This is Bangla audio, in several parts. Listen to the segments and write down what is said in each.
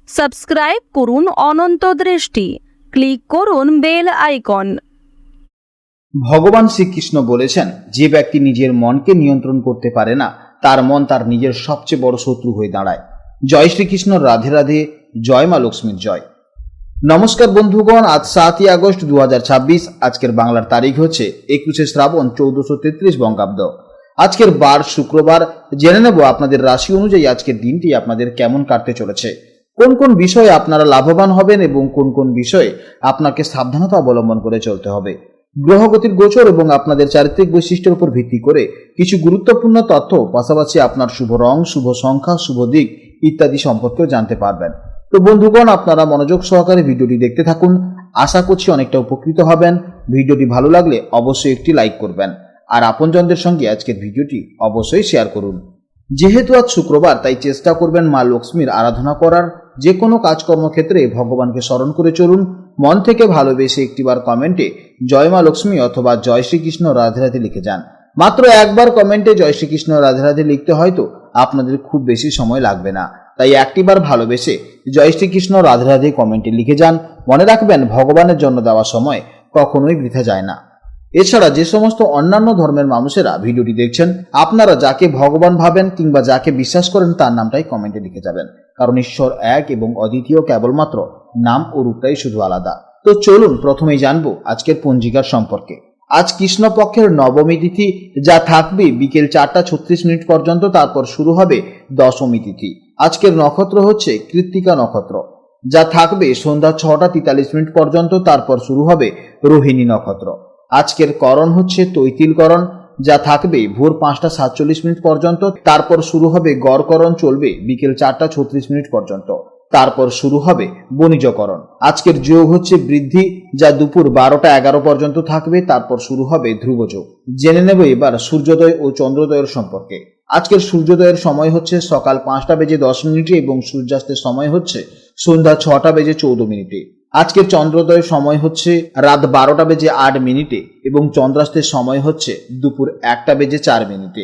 সাবস্ক্রাইব করুন অনন্ত দৃষ্টি, ক্লিক করুন বেল আইকন। ভগবান শ্রীকৃষ্ণ বলেছেন, যে ব্যক্তি নিজের মনকে নিয়ন্ত্রণ করতে পারে না, তার মন তার নিজের সবচেয়ে বড় শত্রু হয়ে দাঁড়ায়। জয় শ্রীকৃষ্ণ, রাধে রাধে, জয় মা লক্ষ্মীর জয়। নমস্কার বন্ধুগণ, আজ 7ই আগস্ট 2026। আজকের বাংলার তারিখ হচ্ছে 21শে শ্রাবণ 1433 বঙ্গাব্দ। আজকের বার শুক্রবার। জেনে নেব আপনাদের রাশি অনুযায়ী আজকের দিনটি আপনাদের কেমন কাটতে চলেছে, কোন কোন বিষয়ে আপনারা লাভবান হবেন এবং কোন কোন বিষয়ে আপনাকে সাবধানতা অবলম্বন করে চলতে হবে। গ্রহগতির গোচর এবং আপনাদের চারিত্রিক বৈশিষ্ট্যের উপর ভিত্তি করে কিছু গুরুত্বপূর্ণ তথ্য, পাশাপাশি আপনার শুভ রং, শুভ সংখ্যা, শুভ দিক ইত্যাদি সম্পর্কেও জানতে পারবেন। তো বন্ধুগণ, আপনারা মনোযোগ সহকারে ভিডিওটি দেখতে থাকুন। আশা করছি অনেকটা উপকৃত হবেন। ভিডিওটি ভালো লাগলে অবশ্যই একটি লাইক করবেন আর আপনজনদের সঙ্গে আজকের ভিডিওটি অবশ্যই শেয়ার করুন। যেহেতু আজ শুক্রবার, তাই চেষ্টা করবেন মা লক্ষ্মীর আরাধনা করার। যে কোনো কাজকর্ম ক্ষেত্রে ভগবানকে স্মরণ করে চলুন। মন থেকে ভালোবেসে একটিবার কমেন্টে জয় মা লক্ষ্মী অথবা জয় শ্রীকৃষ্ণ রাধে রাধে লিখে যান। মাত্র একবার কমেন্টে জয় শ্রীকৃষ্ণ রাধে রাধে লিখতে হয়তো আপনাদের খুব বেশি সময় লাগবে না, তাই একটিবার ভালোবেসে জয় শ্রীকৃষ্ণ রাধে রাধে কমেন্টে লিখে যান। মনে রাখবেন, ভগবানের জন্য দেওয়া সময় কখনোই বৃথা যায় না। এছাড়া যে সমস্ত অন্যান্য ধর্মের মানুষেরা ভিডিওটি দেখছেন, আপনারা যাকে ভগবান ভাবেন কিংবা যাকে বিশ্বাস করেন তার নামটাই কমেন্টে লিখে যাবেন, কারণ ঈশ্বর এক এবং অদ্বিতীয়, কেবলমাত্র নাম ও রূপটাই শুধু আলাদা। তো চলুন প্রথমেই জানবো আজকের পঞ্জিকার সম্পর্কে। আজ কৃষ্ণপক্ষের নবমী তিথি, যা থাকবে বিকেল 4টা 36 পর্যন্ত, তারপর শুরু হবে দশমী তিথি। আজকের নক্ষত্র হচ্ছে কৃত্তিকা নক্ষত্র, যা থাকবে সন্ধ্যা 6টা 43 পর্যন্ত, তারপর শুরু হবে রোহিণী নক্ষত্র। আজকের করণ হচ্ছে তৈতিলকরণ, যা থাকবে ভোর 5টা 47 পর্যন্ত, তারপর শুরু হবে গড়করণ, চলবে বিকেল 4টা 36 পর্যন্ত, তারপর শুরু হবে বণিজকরণ। আজকের যোগ হচ্ছে বৃদ্ধি, যা দুপুর 12টা 11 পর্যন্ত থাকবে, তারপর শুরু হবে ধ্রুবযোগ। জেনে নেব এবার সূর্যোদয় ও চন্দ্রোদয়ের সম্পর্কে। আজকের সূর্যোদয়ের সময় হচ্ছে সকাল 5টা 10 এবং সূর্যাস্তের সময় হচ্ছে সন্ধ্যা 6টা 14। আজকের চন্দ্রোদয়ের সময় হচ্ছে রাত 12টা 8 এবং চন্দ্রাস্তের সময় হচ্ছে দুপুর 1টা 4।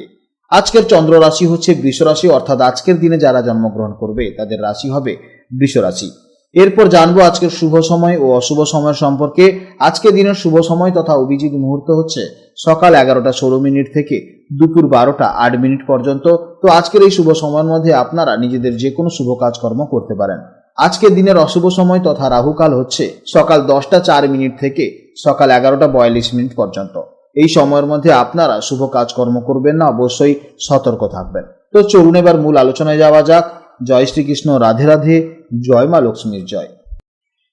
আজকের চন্দ্র রাশি হচ্ছে বৃষ রাশি, অর্থাৎ আজকের দিনে যারা জন্মগ্রহণ করবে তাদের রাশি হবে বৃষ রাশি। এরপর জানবো আজকের শুভ সময় ও অশুভ সময়ের সম্পর্কে। আজকের দিনের শুভ সময় তথা অভিজিৎ মুহূর্ত হচ্ছে সকাল 11টা 16 থেকে দুপুর 12টা 8 পর্যন্ত। তো আজকের এই শুভ সময়ের মধ্যে আপনারা নিজেদের যে কোনো শুভ কাজকর্ম করতে পারেন। আজকের দিনের অশুভ সময় তথা রাহুকাল হচ্ছে সকাল 10টা 4 থেকে সকাল 11টা 42 পর্যন্ত। এই সময়ের মধ্যে আপনারা শুভ কাজকর্ম করবেন না, অবশ্যই সতর্ক থাকবেন। তো চলুন এবার মূল আলোচনায় যাওয়া যাক। জয় শ্রীকৃষ্ণ, রাধে রাধে, জয় মা লক্ষ্মীর জয়।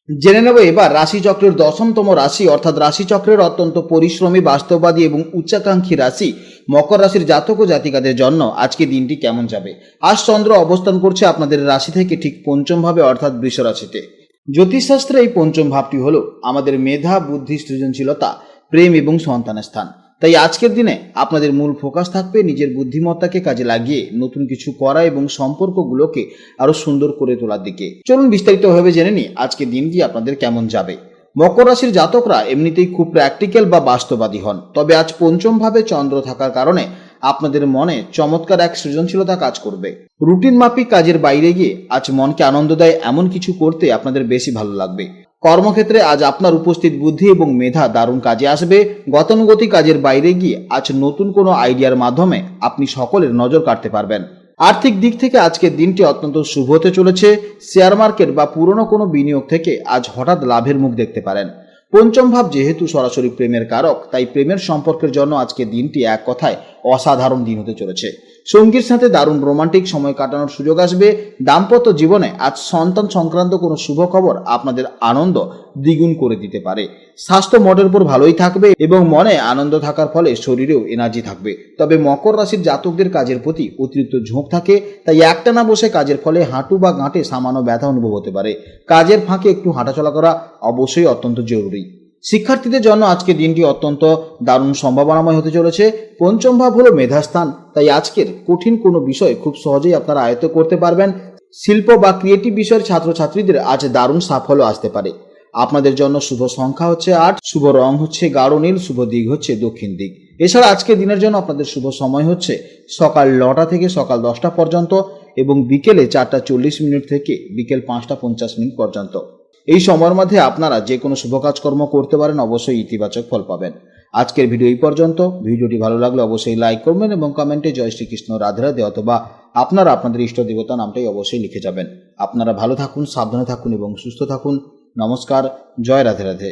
জেনে নেব এবার রাশিচক্রের 10তম রাশি, অর্থাৎ রাশিচক্রের অত্যন্ত পরিশ্রমী, বাস্তববাদী এবং উচ্চাকাঙ্ক্ষী রাশি মকর রাশির জাতক ও জাতিকাদের জন্য আজকে দিনটি কেমন যাবে। আজ চন্দ্র অবস্থান করছে আপনাদের রাশি থেকে ঠিক পঞ্চম ভাবে, অর্থাৎ বৃষ রাশিতে। জ্যোতিষশাস্ত্রে এই পঞ্চম ভাবটি হলো আমাদের মেধা, বুদ্ধি, সৃজনশীলতা, প্রেম এবং সন্তানের স্থান। তাই আজকের দিনে আপনাদের মূল ফোকাস থাকবে নিজের বুদ্ধিমত্তাকে কাজে লাগিয়ে নতুন কিছু করা এবং সম্পর্কগুলোকে আরো সুন্দর করে তোলার দিকে। চলুন বিস্তারিতভাবে জেনে নিই আজকের দিনটি আপনাদের কেমন যাবে। মকর রাশির জাতকরা এমনিতেই খুব প্র্যাকটিক্যাল বা বাস্তববাদী হন, তবে আজ পঞ্চম ভাবে চন্দ্র থাকার কারণে আপনাদের মনে চমৎকার এক সৃজনশীলতা কাজ করবে। রুটিন মাফিক কাজের বাইরে গিয়ে আজ মনকে আনন্দ দেয় এমন কিছু করতে আপনাদের বেশি ভালো লাগবে। কর্মক্ষেত্রে আজ আপনার উপস্থিত বুদ্ধি এবং মেধা দারুণ কাজে আসবে। গতানুগতিক কাজের বাইরে গিয়ে আজ নতুন কোনো আইডিয়ার মাধ্যমে আপনি সকলের নজর কাটতে পারবেন। আর্থিক দিক থেকে আজকের দিনটি অত্যন্ত শুভ হতে চলেছে। শেয়ার মার্কেট বা পুরনো কোনো বিনিয়োগ থেকে আজ হঠাৎ লাভের মুখ দেখতে পারেন। পঞ্চম ভাব যেহেতু সরাসরি প্রেমের কারক, তাই প্রেমের সম্পর্কের জন্য আজকের দিনটি এক কথায় অসাধারণ দিন হতে চলেছে। সঙ্গীর সাথে দারুণ রোমান্টিক সময় কাটানোর সুযোগ আসবে। দাম্পত্য জীবনে আজ সন্তান সংক্রান্ত কোনো শুভ খবর আপনাদের আনন্দ দ্বিগুণ করে দিতে পারে। স্বাস্থ্য মোটের উপর ভালোই থাকবে এবং মনে আনন্দ থাকার ফলে শরীরেও এনার্জি থাকবে। তবে মকর রাশির জাতকদের কাজের প্রতি অতিরিক্ত ঝোঁক থাকে, তাই একটানা বসে কাজের ফলে হাঁটু বা গাঁটে সামান্য ব্যথা অনুভব হতে পারে। কাজের ফাঁকে একটু হাঁটাচলা করা অবশ্যই অত্যন্ত জরুরি। শিক্ষার্থীদের জন্য আজকে দিনটি অত্যন্ত দারুণ সম্ভাবনাময় হতে চলেছে। পঞ্চম ভাব হলো মেধাস্থান, তাই আজকের কঠিন কোনো বিষয় খুব সহজেই আপনারা আয়ত্ত করতে পারবেন। শিল্প বা ক্রিয়েটিভ বিষয়ের ছাত্রছাত্রীদের আজ দারুণ সাফল্য আসতে পারে। আপনাদের জন্য শুভ সংখ্যা হচ্ছে 8, শুভ রং হচ্ছে গাঢ় নীল, শুভ দিক হচ্ছে দক্ষিণ দিক। এছাড়া আজকের দিনের জন্য আপনাদের শুভ সময় হচ্ছে সকাল 9টা থেকে সকাল 10টা পর্যন্ত এবং বিকেলে 4:40 থেকে বিকেল 5:50 পর্যন্ত। এই সময়ের মধ্যে আপনারা যে কোনো শুভ কাজকর্ম করতে পারেন, অবশ্যই ইতিবাচক ফল পাবেন। আজকের ভিডিও এই পর্যন্ত। ভিডিওটি ভালো লাগলে অবশ্যই লাইক করবেন এবং কমেন্টে জয় শ্রীকৃষ্ণ রাধে রাধে অথবা আপনারা আপনাদের ইষ্ট দেবতা নামটাই অবশ্যই লিখে যাবেন। আপনারা ভালো থাকুন, সাবধানে থাকুন এবং সুস্থ থাকুন। নমস্কার, জয় রাধে রাধে।